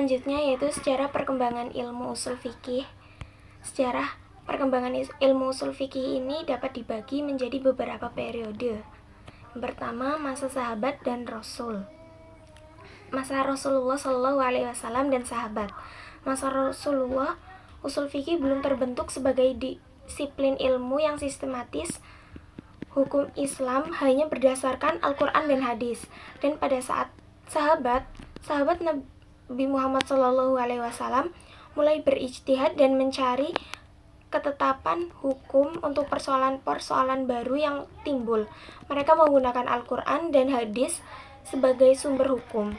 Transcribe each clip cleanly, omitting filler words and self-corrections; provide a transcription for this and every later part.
Selanjutnya yaitu sejarah perkembangan ilmu usul fikih. Sejarah perkembangan ilmu usul fikih ini dapat dibagi menjadi beberapa periode. Yang pertama, masa sahabat dan Rasul. Masa Rasulullah SAW dan sahabat. Masa Rasulullah, usul fikih belum terbentuk sebagai disiplin ilmu yang sistematis. Hukum Islam hanya berdasarkan Al-Quran dan hadis. Dan pada saat sahabat Nabi Muhammad SAW mulai berijtihad dan mencari ketetapan hukum untuk persoalan-persoalan baru yang timbul. Mereka menggunakan Al-Quran dan hadis sebagai sumber hukum.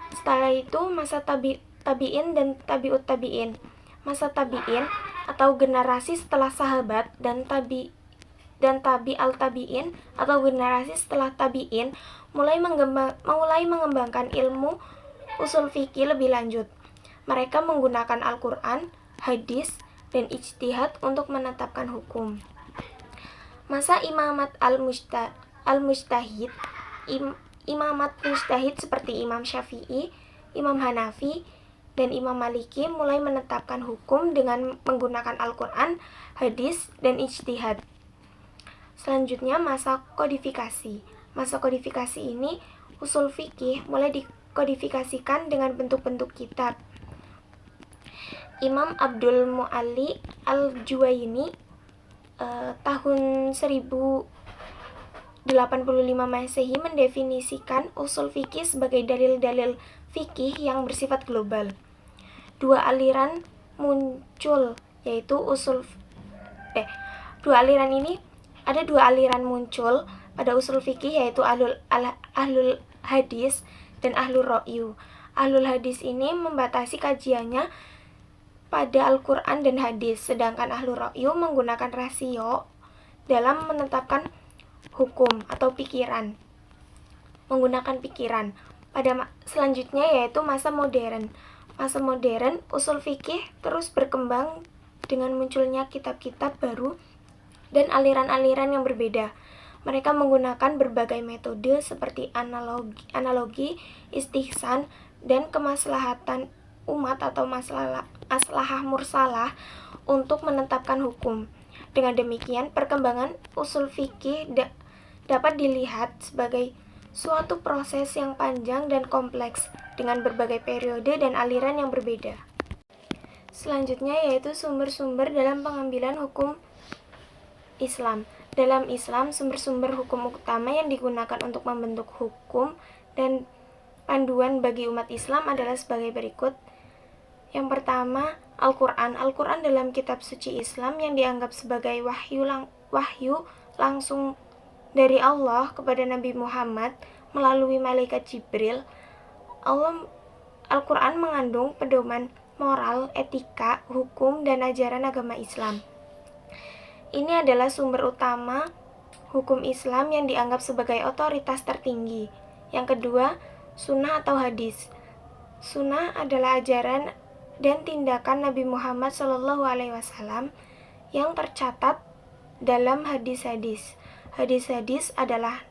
Setelah itu masa tabi'in dan tabi'ut tabi'in. Masa tabi'in atau generasi setelah sahabat dan tabi al tabi'in atau generasi setelah tabi'in mulai mengembangkan ilmu usul fikih lebih lanjut. Mereka menggunakan Al-Quran, hadis, dan ijtihad untuk menetapkan hukum. Masa imamat al-mujtahid, imamat mujtahid seperti Imam Syafi'i, Imam Hanafi, dan Imam Maliki mulai menetapkan hukum dengan menggunakan Al-Quran, hadis, dan ijtihad. Selanjutnya masa kodifikasi. Masa kodifikasi ini usul fikih mulai dikodifikasikan dengan bentuk-bentuk kitab. Imam Abdul Mu'alli Al-Juwaini tahun 1085 Masehi mendefinisikan usul fikih sebagai dalil-dalil fikih yang bersifat global. Dua aliran muncul pada usul fikih, yaitu ahlul hadis dan ahlul ra'yu. Ahlul hadis ini membatasi kajiannya pada Al-Quran dan hadis, sedangkan ahlul ra'yu menggunakan rasio dalam menetapkan hukum atau menggunakan pikiran. Selanjutnya yaitu masa modern. Masa modern, usul fikih terus berkembang dengan munculnya kitab-kitab baru dan aliran-aliran yang berbeda. Mereka menggunakan berbagai metode seperti analogi, istihsan, dan kemaslahatan umat atau maslahah mursalah untuk menetapkan hukum. Dengan demikian, perkembangan usul fikih dapat dilihat sebagai suatu proses yang panjang dan kompleks dengan berbagai periode dan aliran yang berbeda. Selanjutnya yaitu sumber-sumber dalam pengambilan hukum Islam. Dalam Islam, sumber-sumber hukum utama yang digunakan untuk membentuk hukum dan panduan bagi umat Islam adalah sebagai berikut. Yang pertama, Al-Quran. Al-Quran dalam kitab suci Islam yang dianggap sebagai wahyu langsung dari Allah kepada Nabi Muhammad melalui malaikat Jibril. Al-Quran mengandung pedoman moral, etika, hukum, dan ajaran agama Islam. Ini adalah sumber utama hukum Islam yang dianggap sebagai otoritas tertinggi. Yang kedua, sunnah atau hadis. Sunnah adalah ajaran dan tindakan Nabi Muhammad SAW yang tercatat dalam hadis-hadis. Hadis-hadis adalah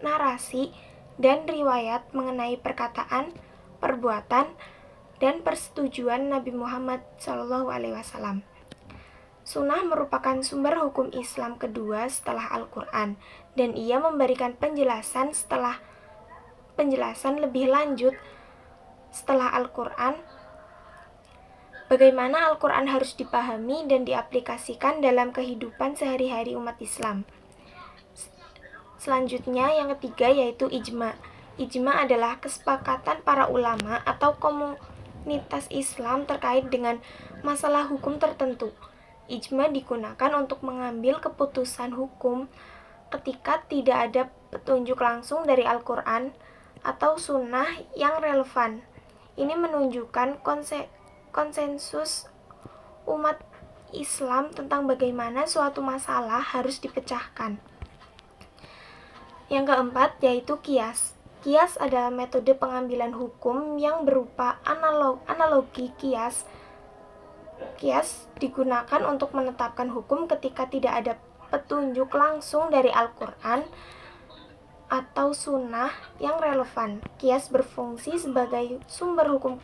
narasi dan riwayat mengenai perkataan, perbuatan, dan persetujuan Nabi Muhammad SAW. Sunnah merupakan sumber hukum Islam kedua setelah Al-Quran, dan ia memberikan penjelasan lebih lanjut setelah Al-Quran, bagaimana Al-Quran harus dipahami dan diaplikasikan dalam kehidupan sehari-hari umat Islam. Selanjutnya yang ketiga yaitu ijma. Ijma adalah kesepakatan para ulama atau komunitas Islam terkait dengan masalah hukum tertentu. Ijma digunakan untuk mengambil keputusan hukum ketika tidak ada petunjuk langsung dari Al-Quran atau sunnah yang relevan. Ini menunjukkan konsensus umat Islam tentang bagaimana suatu masalah harus dipecahkan. Yang keempat yaitu qiyas. Qiyas adalah metode pengambilan hukum yang berupa analogi qiyas. Qiyas digunakan untuk menetapkan hukum ketika tidak ada petunjuk langsung dari Al-Quran atau sunnah yang relevan. Qiyas berfungsi sebagai sumber hukum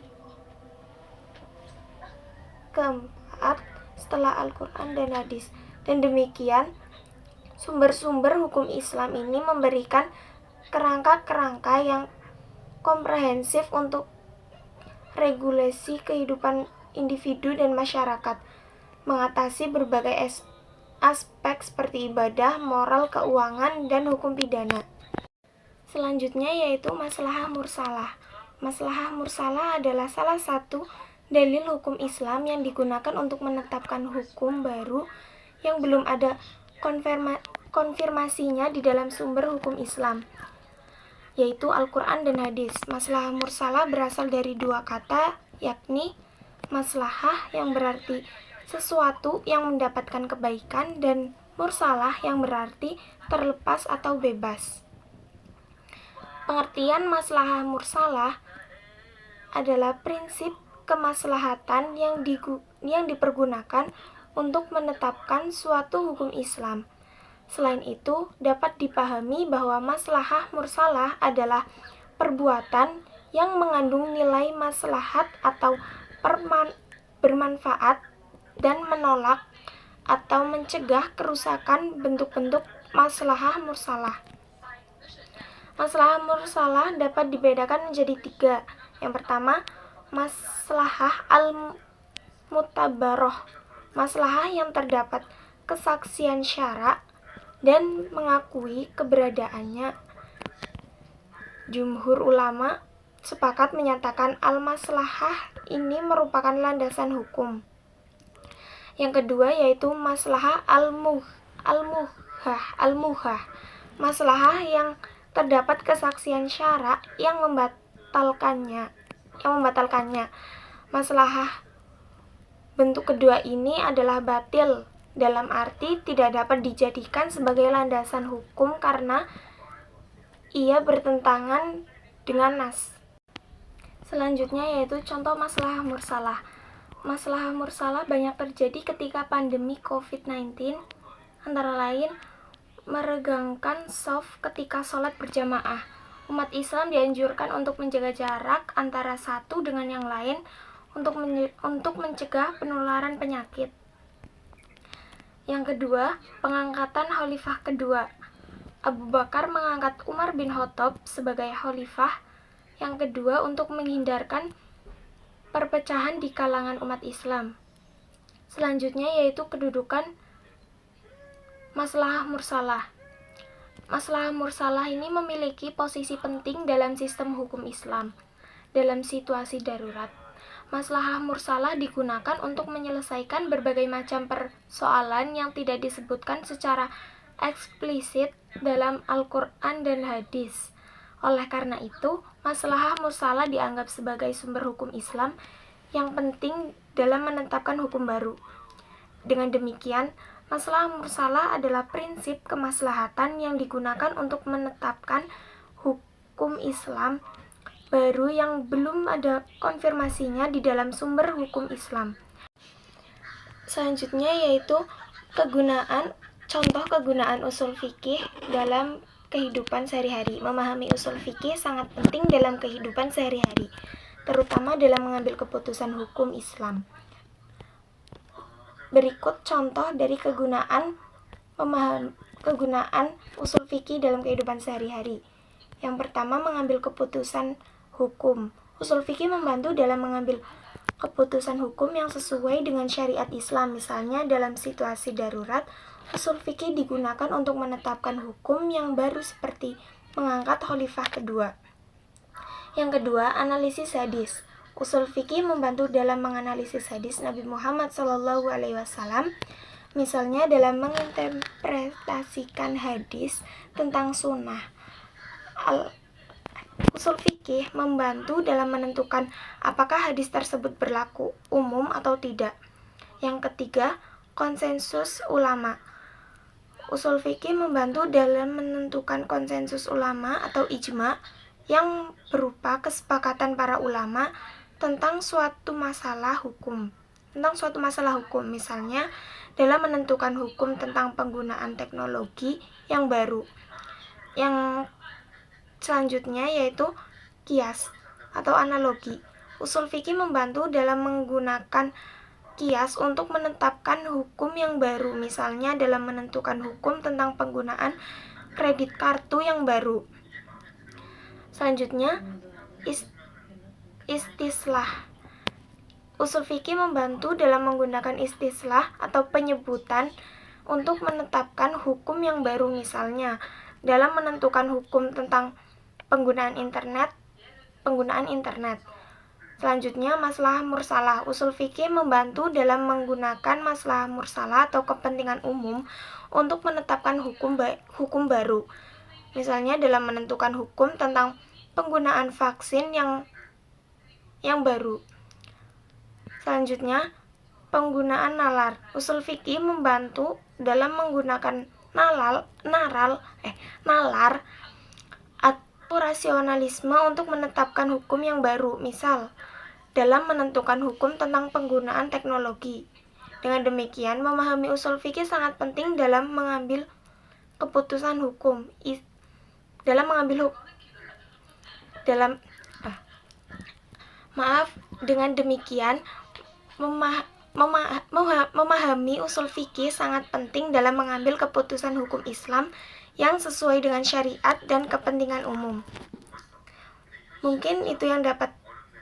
keempat setelah Al-Quran dan hadis. Dan demikian, sumber-sumber hukum Islam ini memberikan kerangka-kerangka yang komprehensif untuk regulasi kehidupan individu dan masyarakat, mengatasi berbagai aspek seperti ibadah, moral, keuangan, dan hukum pidana. Selanjutnya yaitu maslahah mursalah. Maslahah mursalah adalah salah satu dalil hukum Islam yang digunakan untuk menetapkan hukum baru yang belum ada konfirmasinya di dalam sumber hukum Islam, yaitu Al-Quran dan hadis. Maslahah mursalah berasal dari dua kata, yakni maslahah yang berarti sesuatu yang mendapatkan kebaikan, dan mursalah yang berarti terlepas atau bebas. Pengertian maslahah mursalah adalah prinsip kemaslahatan yang dipergunakan untuk menetapkan suatu hukum Islam. Selain itu, dapat dipahami bahwa maslahah mursalah adalah perbuatan yang mengandung nilai maslahat atau bermanfaat dan menolak atau mencegah kerusakan bentuk-bentuk maslahah mursalah. Maslahah mursalah dapat dibedakan menjadi tiga. Yang pertama, maslahah al-mutabaroh, maslahah yang terdapat kesaksian syara dan mengakui keberadaannya. Jumhur ulama sepakat menyatakan al-maslahah ini merupakan landasan hukum. Yang kedua yaitu maslahah al-muhah, maslahah yang terdapat kesaksian syara yang membatalkannya. Maslahah bentuk kedua ini adalah batil, dalam arti tidak dapat dijadikan sebagai landasan hukum karena ia bertentangan dengan nas. Selanjutnya yaitu contoh maslahah mursalah. Maslahah mursalah banyak terjadi ketika pandemi COVID-19, antara lain meregangkan shaf ketika sholat berjamaah. Umat Islam dianjurkan untuk menjaga jarak antara satu dengan yang lain untuk mencegah penularan penyakit. Yang kedua, pengangkatan khalifah kedua. Abu Bakar mengangkat Umar bin Khattab sebagai khalifah yang kedua untuk menghindarkan perpecahan di kalangan umat Islam. Selanjutnya yaitu kedudukan maslahah mursalah. Maslahah mursalah ini memiliki posisi penting dalam sistem hukum Islam. Dalam situasi darurat, maslahah mursalah digunakan untuk menyelesaikan berbagai macam persoalan yang tidak disebutkan secara eksplisit dalam Al-Quran dan hadis. Oleh karena itu, maslahah mursalah dianggap sebagai sumber hukum Islam yang penting dalam menetapkan hukum baru. Dengan demikian, maslahah mursalah adalah prinsip kemaslahatan yang digunakan untuk menetapkan hukum Islam baru yang belum ada konfirmasinya di dalam sumber hukum Islam. Selanjutnya yaitu contoh kegunaan usul fikih dalam kehidupan sehari-hari. Memahami usul fikih sangat penting dalam kehidupan sehari-hari, terutama dalam mengambil keputusan hukum Islam. Berikut contoh dari kegunaan usul fikih dalam kehidupan sehari-hari. Yang pertama, mengambil keputusan hukum. Usul fikih membantu dalam mengambil keputusan hukum yang sesuai dengan syariat Islam. Misalnya dalam situasi darurat, usul fikih digunakan untuk menetapkan hukum yang baru seperti mengangkat khalifah kedua. Yang kedua, analisis hadis. Usul fikih membantu dalam menganalisis hadis Nabi Muhammad SAW, misalnya dalam menginterpretasikan hadis tentang sunnah. Usul fikih membantu dalam menentukan apakah hadis tersebut berlaku umum atau tidak. Yang ketiga, konsensus ulama. Usul fikih membantu dalam menentukan konsensus ulama atau ijma yang berupa kesepakatan para ulama tentang suatu masalah hukum. Misalnya dalam menentukan hukum tentang penggunaan teknologi yang baru. Yang selanjutnya yaitu kias atau analogi. Usul fikih membantu dalam menggunakan kias untuk menetapkan hukum yang baru, misalnya dalam menentukan hukum tentang penggunaan kredit kartu yang baru. Selanjutnya, istislah. Usul fikih membantu dalam menggunakan istislah atau penyebutan untuk menetapkan hukum yang baru, misalnya dalam menentukan hukum tentang penggunaan internet. Selanjutnya, maslahah mursalah. Usul fikih membantu dalam menggunakan maslahah mursalah atau kepentingan umum untuk menetapkan hukum baru, misalnya dalam menentukan hukum tentang penggunaan vaksin yang baru. Selanjutnya, penggunaan nalar. Usul fikih membantu dalam menggunakan nalar atau rasionalisme untuk menetapkan hukum yang baru, misal dalam menentukan hukum tentang penggunaan teknologi. Dengan demikian, memahami usul fikih sangat penting dalam mengambil keputusan hukum. Dengan demikian, memahami usul fikih sangat penting dalam mengambil keputusan hukum Islam yang sesuai dengan syariat dan kepentingan umum. Mungkin itu yang dapat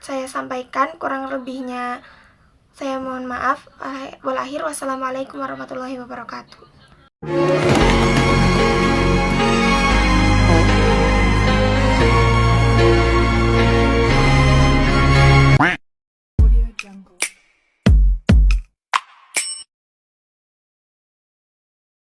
saya sampaikan, kurang lebihnya saya mohon maaf. Wassalamualaikum warahmatullahi wabarakatuh.